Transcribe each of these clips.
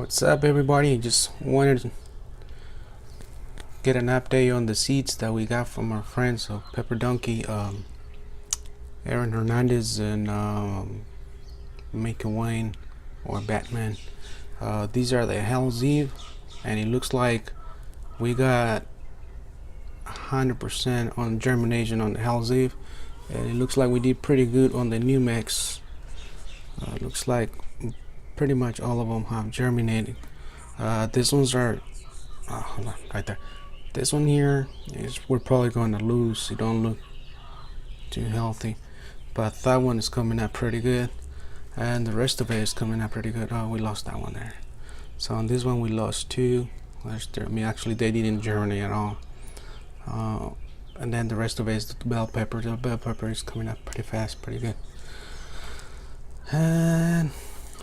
What's up, everybody? Just wanted to get an update on the seeds that we got from our friends of Pepper Donkey, Aaron Hernandez and Macon Wayne or Batman. These are the Hell's Eve, and it looks like we got 100% on germination on the Hell's Eve, and it looks like we did pretty good on the New Mex. Looks like pretty much all of them have germinated. These ones are hold on, right there. This one here is we're probably going to lose. It don't look too healthy, but that one is coming out pretty good, and the rest of it is coming out pretty good. Oh, we lost that one there. So on this one we lost two. I mean, actually they didn't germinate at all. And then the rest of it is the bell pepper. The bell pepper is coming up pretty fast, pretty good. And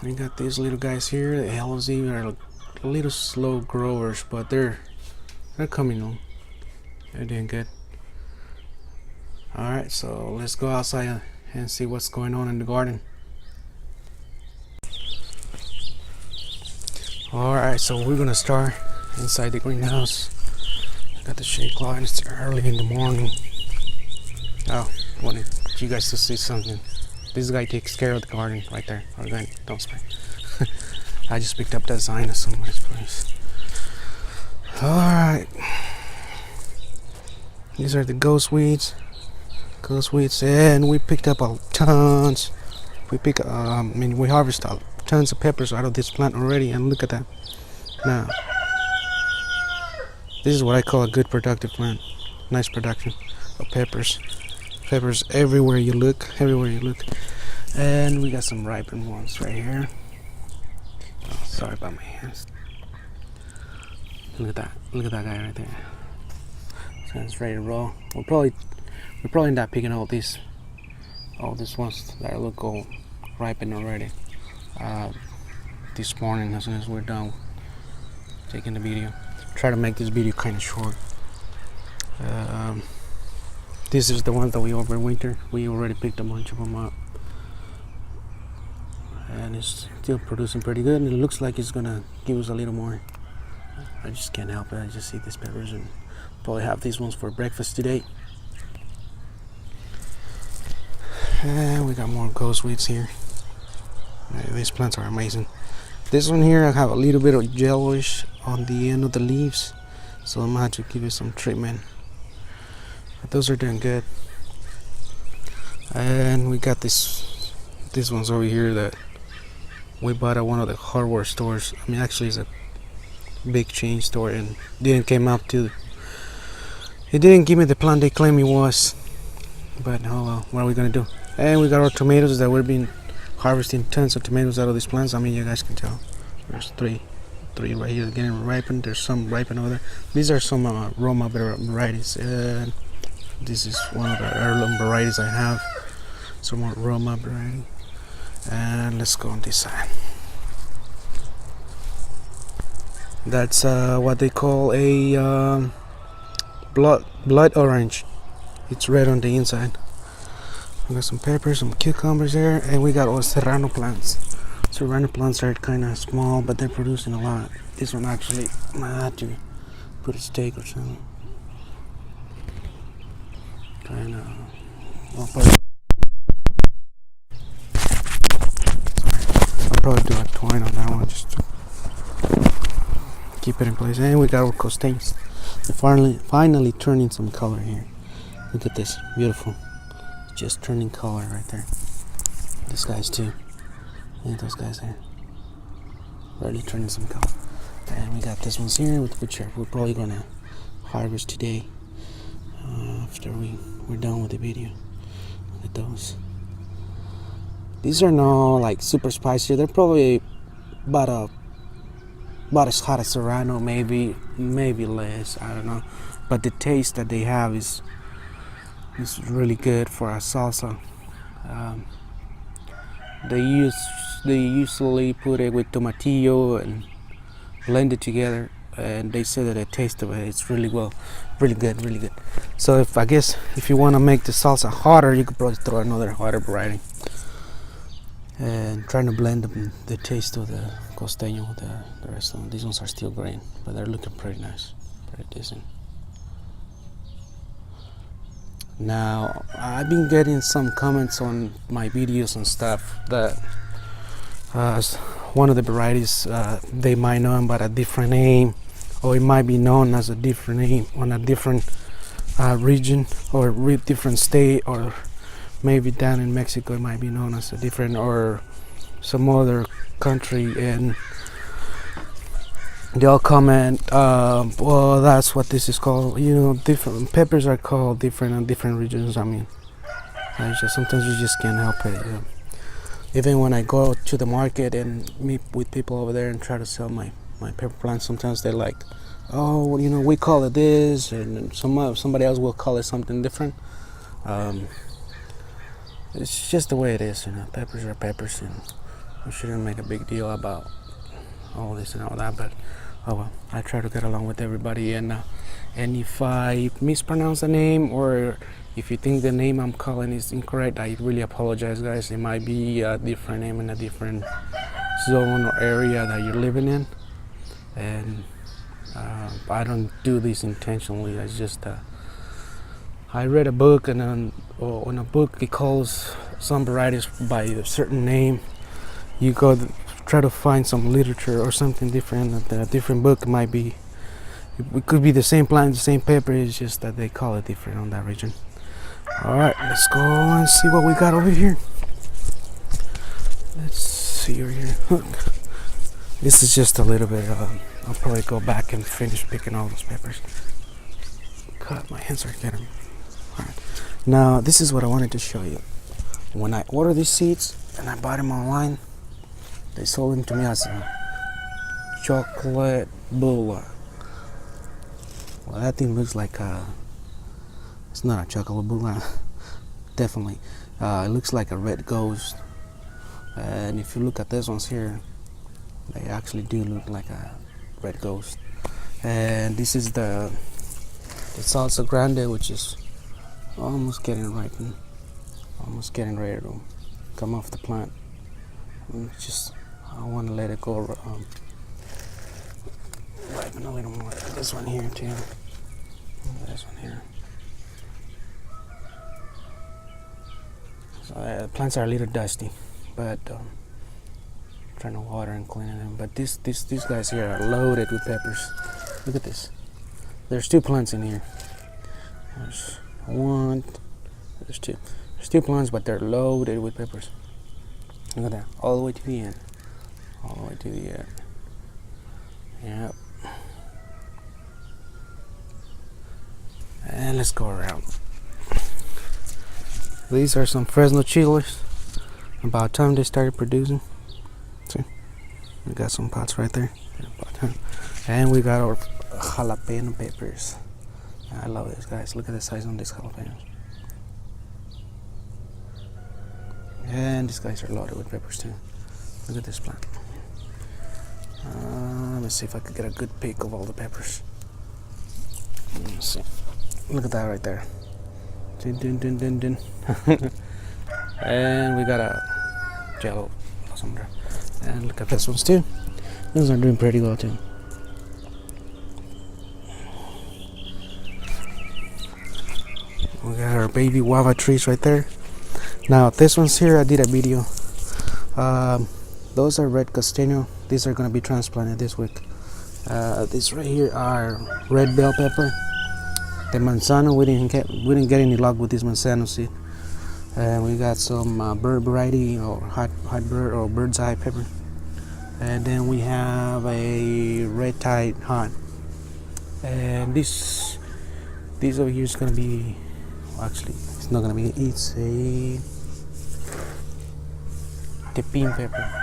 we got these little guys here. The Hell's Eve are a little slow growers, but they're coming on. They're doing good. Alright, so let's go outside and see what's going on in the garden. Alright, so we're gonna start inside the greenhouse. Got the shade cloth, and it's early in the morning. Oh, wanted you guys to see something. This guy takes care of the garden right there. Organic, don't spray. I just picked up that sign of somebody's place. Alright. These are the ghost weeds. Ghost weeds, and we picked up tons. We harvested tons of peppers out of this plant already, and look at that. Now, this is what I call a good productive plant. Nice production of peppers. Peppers everywhere you look, and we got some ripened ones right here. Oh, sorry about my hands. Look at that guy right there. So it's ready to roll. We'll probably end up picking all these ones that look all ripened already this morning as soon as we're done taking the video. Try to make this video kind of short. This is the ones that we overwinter. We already picked a bunch of them up, and it's still producing pretty good, and it looks like it's gonna give us a little more. I just can't help it. I just see these peppers and probably have these ones for breakfast today. And we got more ghost weeds here. These plants are amazing. This one here, I have a little bit of yellowish on the end of the leaves, so I'm gonna have to give it some treatment. But those are doing good. And we got these ones over here that we bought at one of the hardware stores. I mean, actually it's a big chain store, and it didn't give me the plant they claim it was. But oh well, what are we gonna do? And we got our tomatoes that we've been harvesting tons of tomatoes out of these plants. I mean, you guys can tell. There's three right here getting ripened. There's some ripened over there. These are some Roma varieties. And this is one of the heirloom varieties I have. Some more Roma variety. And let's go on this side. That's what they call a blood orange. It's red on the inside. We got some peppers, some cucumbers there, and we got all serrano plants. Serrano plants are kind of small, but they're producing a lot. This one actually might have to put a stake or something. Kind of. I'll probably do a twine on that one just to keep it in place. And we got our costains. They're finally turning some color here. Look at this, beautiful. Just turning color right there. These guys too. Yeah, those guys there. Really turning some color. And we got this ones here, which we're probably gonna harvest today after we're done with the video. Look at those. These are not like super spicy. They're probably about as hot as Serrano, maybe less. I don't know. But the taste that they have is really good for a salsa. They usually put it with tomatillo and blend it together, and they say that the taste of it is really good. So if you want to make the salsa hotter, you could probably throw another hotter variety. and trying to blend the taste of the costeño with the rest of them. These ones are still green, but they're looking pretty nice, pretty decent. Now, I've been getting some comments on my videos and stuff that one of the varieties, they might know them by a different name, or it might be known as a different name on a different region or different state, or maybe down in Mexico it might be known as a different, or some other country, and they all comment, well, that's what this is called. You know, different peppers are called different in different regions. I mean, sometimes you just can't help it. Even when I go to the market and meet with people over there and try to sell my pepper plants, sometimes they're like, oh, well, you know, we call it this, and somebody else will call it something different. It's just the way it is, you know. Peppers are peppers, and we shouldn't make a big deal about all this and all that, but oh well, I try to get along with everybody, and if I mispronounce the name, or if you think the name I'm calling is incorrect, I really apologize, guys. It might be a different name in a different zone or area that you're living in, and I don't do this intentionally. It's just I read a book, and in a book it calls some varieties by a certain name. You go try to find some literature or something different. A different book might be, it could be the same plant, the same pepper. It's just that they call it different on that region. All right, let's go and see what we got over here. Let's see over here. Look, this is just a little bit. I'll probably go back and finish picking all those peppers. God, my hands are getting. All right, now this is what I wanted to show you. When I ordered these seeds and I bought them online, they sold them to me as a chocolate bulla. Well, that thing looks like it's not a chocolate bulla. Definitely. It looks like a red ghost. And if you look at these ones here, they actually do look like a red ghost. And this is the salsa grande, which is almost getting ripened. Almost getting ready to come off the plant. I want to let it go ripen a little more. This one here too. This one here. So the plants are a little dusty, but trying to water and clean them. But these guys here are loaded with peppers. Look at this. There's 2 plants in here. There's 1. There's 2. There's 2 plants, but they're loaded with peppers. Look at that, all the way to the end. All the way to the end. Yep. And let's go around. These are some Fresno chiles. About time they started producing. See, we got some pots right there. And we got our jalapeno peppers. I love this, guys. Look at the size on these jalapenos. And these guys are loaded with peppers too. Look at this plant. Let me see if I could get a good pick of all the peppers. Let me see. Look at that right there. Dun, dun, dun, dun, dun. And we got a jello. And look at this ones too. Those are doing pretty well too. We got our baby guava trees right there. Now this one's here, I did a video. Those are red costeño. These are gonna be transplanted this week. These right here are red bell pepper. The manzano, we didn't get any luck with this manzano seed. And we got some bird variety or hot bird or bird's eye pepper. And then we have a red tide hot. And this over here is gonna be, well, actually it's not gonna be. It's a tepin pepper.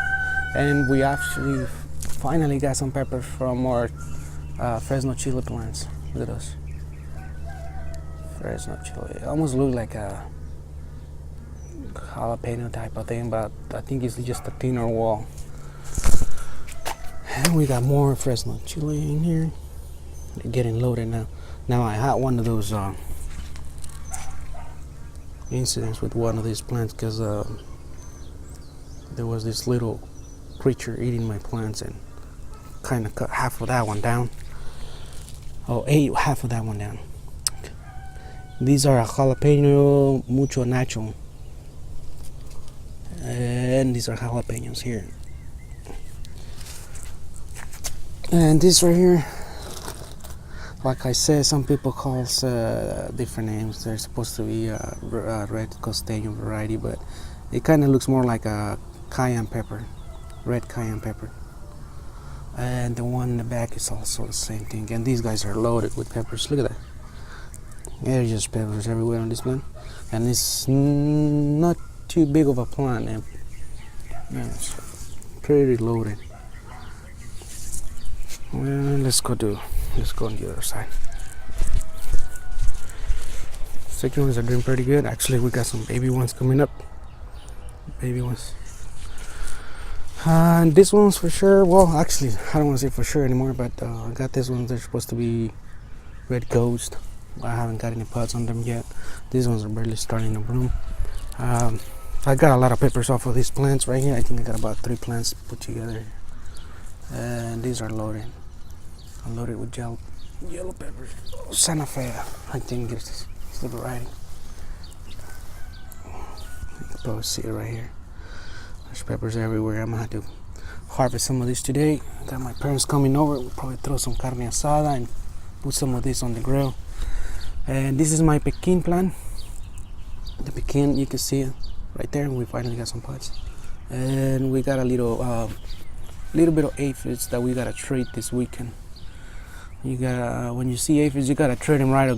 And we actually finally got some peppers from our Fresno chili plants. Look at those. Fresno chili. It almost look like a jalapeno type of thing, but I think it's just a thinner wall. And we got more Fresno chili in here. They're getting loaded now. Now I had one of those incidents with one of these plants because there was this little creature eating my plants and kind of cut half of that one down. Oh, ate half of that one down. These are a jalapeno mucho nacho, and these are jalapenos here. And this right here, like I said, some people call different names. They're supposed to be a red costeño variety, but it kind of looks more like a cayenne pepper, red cayenne pepper. And the one in the back is also the same thing. And these guys are loaded with peppers. Look at that. There's just peppers everywhere on this plant. And it's not too big of a plant. And it's pretty loaded. Well, let's go on the other side. Second ones are doing pretty good. Actually, we got some baby ones coming up. Baby ones. And this one's for sure. Well, actually, I don't want to say for sure anymore, but I got this one. They're supposed to be red ghost. I haven't got any pods on them yet. These ones are barely starting to bloom. I got a lot of peppers off of these plants right here. I think I got about 3 plants put together. And these are loaded. I'm loaded with yellow peppers. Santa Fe, I think it's the variety. You can probably see it right here. There's peppers everywhere. I'm gonna have to harvest some of this today. I got my parents coming over. We'll probably throw some carne asada and put some of this on the grill. And this is my pekin plant. The pekin, you can see it right there. We finally got some pods. And we got a little bit of aphids that we gotta treat this weekend. You gotta, when you see aphids, you gotta treat them right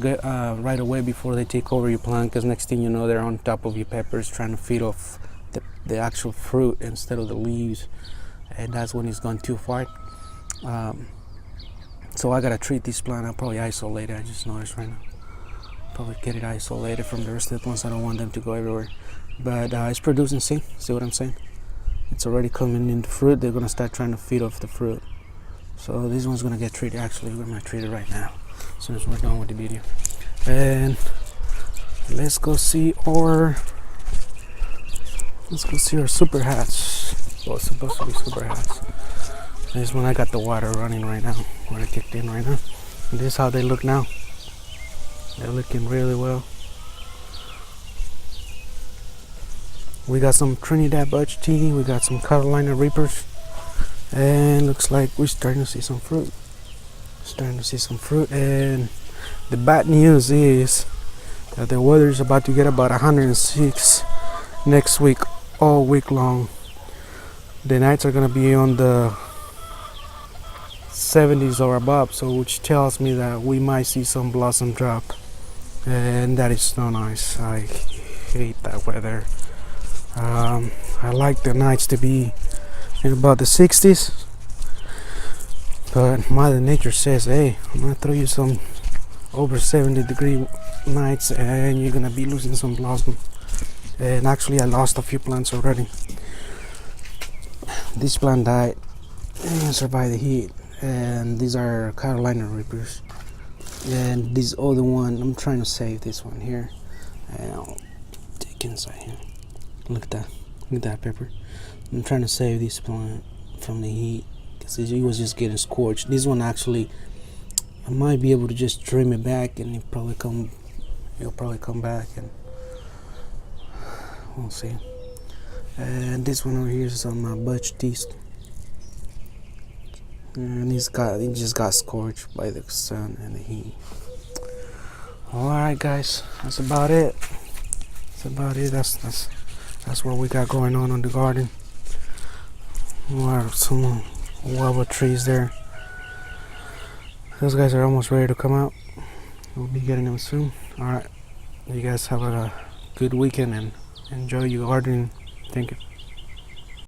away before they take over your plant, because next thing you know, they're on top of your peppers trying to feed off the actual fruit instead of the leaves, and that's when it's gone too far. So I gotta treat this plant. I'll probably isolate it. I just noticed right now. Probably get it isolated from the rest of the plants. I don't want them to go everywhere. But it's producing. See what I'm saying? It's already coming into fruit. They're gonna start trying to feed off the fruit. So this one's gonna get treated. Actually, we're gonna treat it right now, as soon as we're done with the video. And let's go see our super hats. Well, it's supposed to be super hats. This one, I got the water running right now. Water kicked in right now. And this is how they look now. They're looking really well. We got some Trinidad Butch tea. We got some Carolina Reapers. And looks like we're starting to see some fruit. And the bad news is that the weather is about to get about 106 next week, all week long. The nights are gonna be on the 70s or above, so which tells me that we might see some blossom drop, and that is not nice. I hate that weather. I like the nights to be in about the 60s, but Mother Nature says, hey, I'm gonna throw you some over 70-degree nights and you're gonna be losing some blossom. And actually I lost a few plants already. This plant died and survived the heat, and these are Carolina Reapers. And this other one, I'm trying to save this one here, and I'll take inside here. Look at that pepper. I'm trying to save this plant from the heat because it was just getting scorched. This one actually, I might be able to just trim it back, and it'll probably come back, and we'll see. And this one over here is some Butch teas, and it just got scorched by the sun and the heat. Alright guys, that's about it. That's what we got going on the garden. We have some guava trees there. Those guys are almost ready to come out. We'll be getting them soon. Alright, you guys have a good weekend and enjoy your gardening. Thank you.